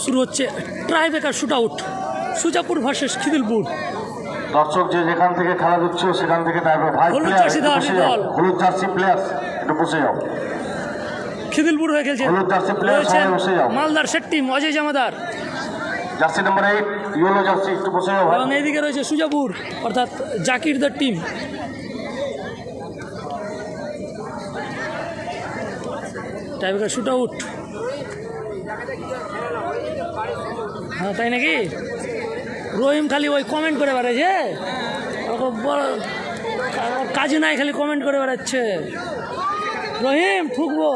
শুরু হচ্ছে tiebreaker shoot out, Sujapur versus Khidirpur. দর্শক যে যেখান থেকে খেলা দিচ্ছে সেখান থেকে হলুদ জার্সি দল, হলুদ জার্সি প্লেয়ার একটু বসে যাও। খিদিলপুর হয়ে খেলছে, হলুদ জার্সি প্লেয়ার সবাই বসে যাও। মালদার সেট টিম অজয় জামাদার, জার্সি নাম্বার 8 ইয়েলো জার্সি একটু বসে যাও। এবং এইদিকে রয়েছে সুজাপুর অর্থাৎ জাকিরদের টিম। টাইব্রেকার শুট আউট, হ্যাঁ তাই নাকি? রহিম খালি ওই কমেন্ট করে বেড়াচ্ছে, কাজে নাই খালি কমেন্ট করে বেড়াচ্ছে। রহিম ঠুকবো।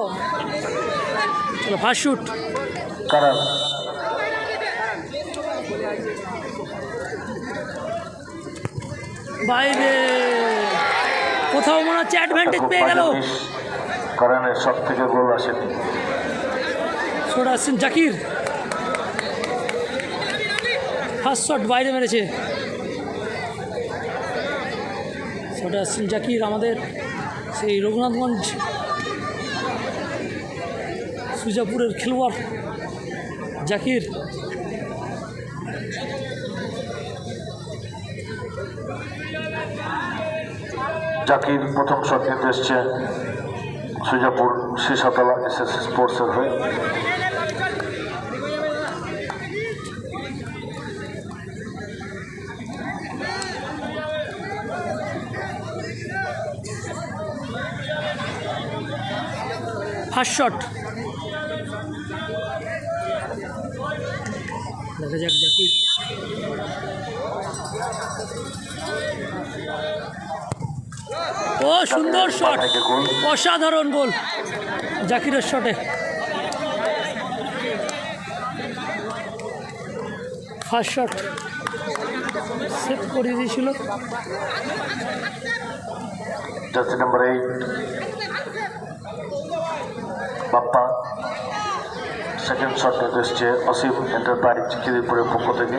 চলো ফার্স্ট শুট। বাইরে কোথাও মনে হচ্ছে অ্যাডভান্টেজ পেয়ে গেল। কারণে সব থেকে গোল আসেনি। ছোটা আসছেন জাকির, ফার্স্ট শট বাইরে মেরেছে। ছোটা আসছেন জাকির, আমাদের সেই রঘুনাথগঞ্জ সুজাপুরের খেলোয়াড় জাকির। জাকির প্রথম শট নিতে এসছে সুজাপুর শীর্ষতলা এসএস স্পোর্টসের হয়ে। ফার্স্ট শট, দেখা যাক জাকির। ও সুন্দর শট, অসাধারণ গোল জাকিরের শটে। ফার্স্ট শট সেভ করে দিয়েছিল। Jersey number 8 Bappa. Second shot নিতে এসছে অসীম এন্টারপ্রাইজ খিদিরপুরের পক্ষ থেকে।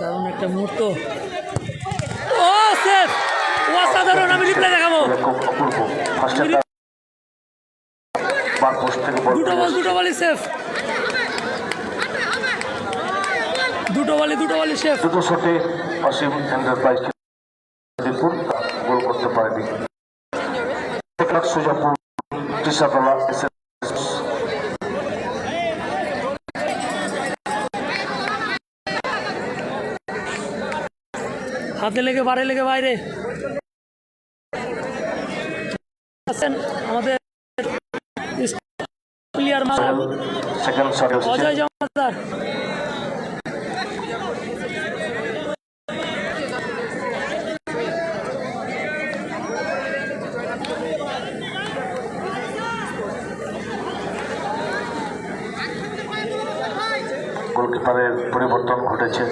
দারুণ একটা মুহূর্ত। ও সেভ, অসাধারণ। আমি রিপ্লে দেখাবো। দুটো বলই সেভ, দুটো বলই সেভ। দুটো শটে অসীম এন্টারপ্রাইজ খিদিরপুর গোল করতে পারেনি। সুজাপুর ত্রিশাতলা হাতে লেগে বারে লেগে বাইরে আমাদের প্লেয়ার অজয় জামাদার। গোলকিপারের পরিবর্তন ঘটেছে।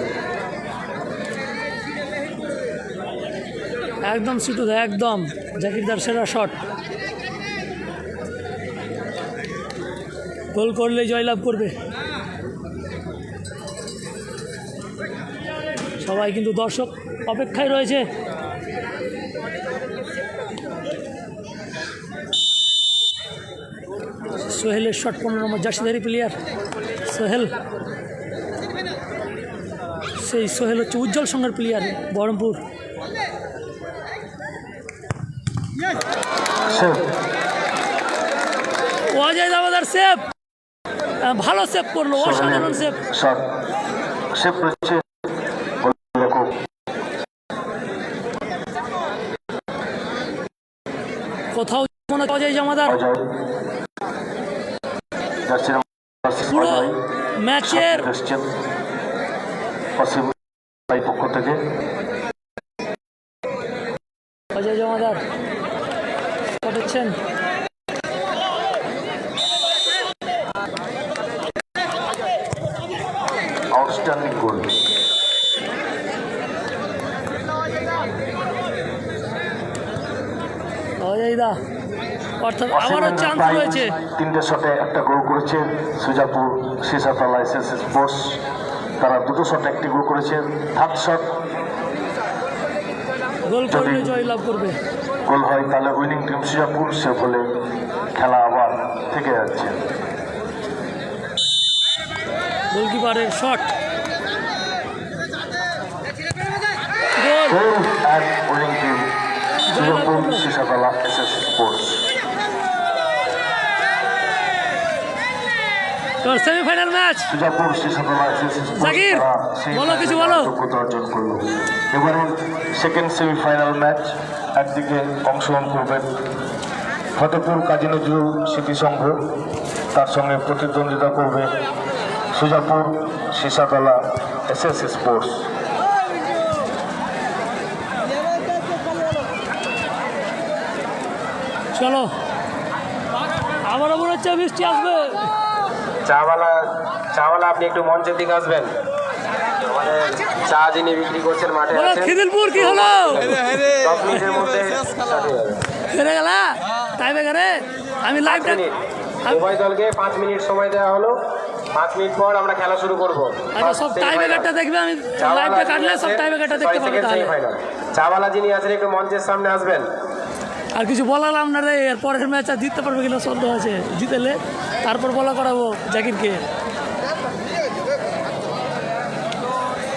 একদম সিটু, একদম জাকিরদার সেরা শট। গোল করলেই জয়লাভ করবে। সবাই কিন্তু দর্শক অপেক্ষায় রয়েছে। সোহেলের শট, 15 নম্বর জার্সিধারী প্লেয়ার সোহেল। সেই সোহেল হচ্ছে উজ্জ্বল সঙ্গের প্লেয়ার বহরমপুর। অজয় দাবাদার সেভ, ভালো সেভ করলো, অসাধারণ সেভ। কোথাও মনে অজয় জামাদার পুরো ম্যাচের পক্ষ থেকে অজয় জমাদার করছেন। আউটস্ট্যান্ডিং গোল। চাহিদা, অর্থাৎ আবারও চান্স রয়েছে। 3টে শটে একটা গোল করেছে সুজাপুর সিসাতলা এসএস স্পোর্টস। তারা 2টো শটে একটি গোল করেছে। থার্ড শট গোল করলে জয়লাভ করবে। গোল হয় তাহলে উইনিং টিম সুজাপুর, সে বলে খেলা আবার থেকে যাচ্ছে। গোলকিপারের shot, goal. Goal at winning team Sujapur Sisatala SS sports. তোর semifinal match Sujapur Sisatala SS Zakir, বলো কিছু বলো। যোগ্যতা অর্জন করলো। এবারে সেকেন্ড সেমিফাইনাল ম্যাচ। একদিকে অংশগ্রহণ করবেন ফতেপুর কাজী নজরুল স্মৃতি সংঘ, তার সঙ্গে প্রতিদ্বন্দ্বিতা করবে সুজাপুর সিসাতলা এসএস স্পোর্টস। চলো, আবারও মনে হচ্ছে বৃষ্টি আসবে। চাওয়ালা আপনি একটু মঞ্চের দিকে আসবেন। আমাদের চা যিনি বিক্রি করছেন মাঠে বলো আছেন। খিদিরপুর কি হলো? 10 মিনিটের মধ্যে start হয়ে যাবে। হেরে গেল টাইব্রেকারে। আমি লাইভটা উভয় দলকে 5 মিনিট সময় দেওয়া হলো। 5 মিনিট পর আমরা খেলা শুরু করব। আচ্ছা, সব টাইব্রেকারটা দেখবে। আমি লাইভটা কাটলে সব টাইব্রেকারটা দেখতে পাবো তাহলে। চাওয়ালা যিনি আছেন একটু মঞ্চের সামনে আসবেন। আর কিছু বলালাম না রে, এর পরের ম্যাচ আর জিততে পারবে কিনা সন্দেহ আছে। জিতেলে তারপর বলা করাবো জাকিরকে।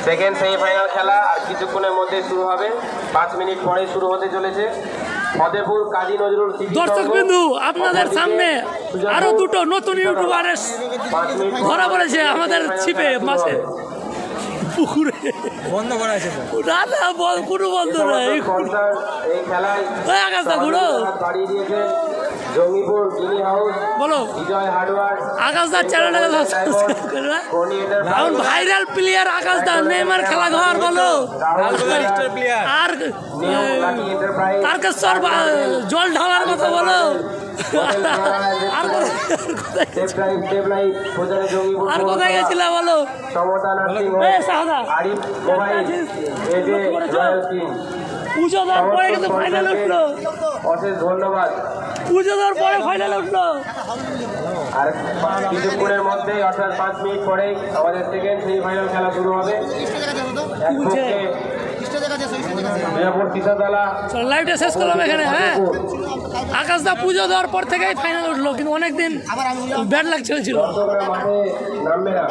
সেকেন্ড সেমিফাইনাল খেলা আর কিছুক্ষণের মধ্যে শুরু হবে। 5 মিনিট পরে শুরু হতে চলেছে। ফতেপুর কাজী নজরুল স্মৃতি সংঘ। দর্শক বিন্দু, আপনাদের সামনে আরো দুটো নতুন ইউটিউবারের 5 মিনিট ধরা পড়েছে আমাদের ছিপে মাছে পুকুরে। বন্ধ করা আছে না না, কোনো বন্ধ নাই। স্পন্সর এই খেলায় ওই আকাশদা ঘুরো। বাড়িয়ে দিয়েছেন জঙ্গিপুর গিনি হাউস, বলো বিজয় হার্ডওয়ার, আকাশদার চ্যানেলটাকে সাবস্ক্রাইব করে না। এখন ভাইরাল প্লেয়ার আকাশদা, নেইমার খেলা ঘর বলো। আর তারকেশ্বর জল ঢালার কথা বলো। আর আর কোথায় গেছিল বলো? এ সাহদা, পুজো দেওয়ার পরে কিন্তু ফাইনাল উঠলো। অশেষ ধন্যবাদ। পুজো দেওয়ার পরে ফাইনাল উঠলো। আর কিছুক্ষণের মধ্যে অর্থাৎ 5 মিনিট পরেই আমাদের সেকেন্ড সেমিফাইনাল খেলা শুরু হবে। লাইভটা শেষ করলাম এখানে। হ্যাঁ, আকাশদা পুজো দেওয়ার পর থেকেই ফাইনাল উঠলো, কিন্তু অনেকদিন ব্যাড লাগছিল। মাঠে নামবে না।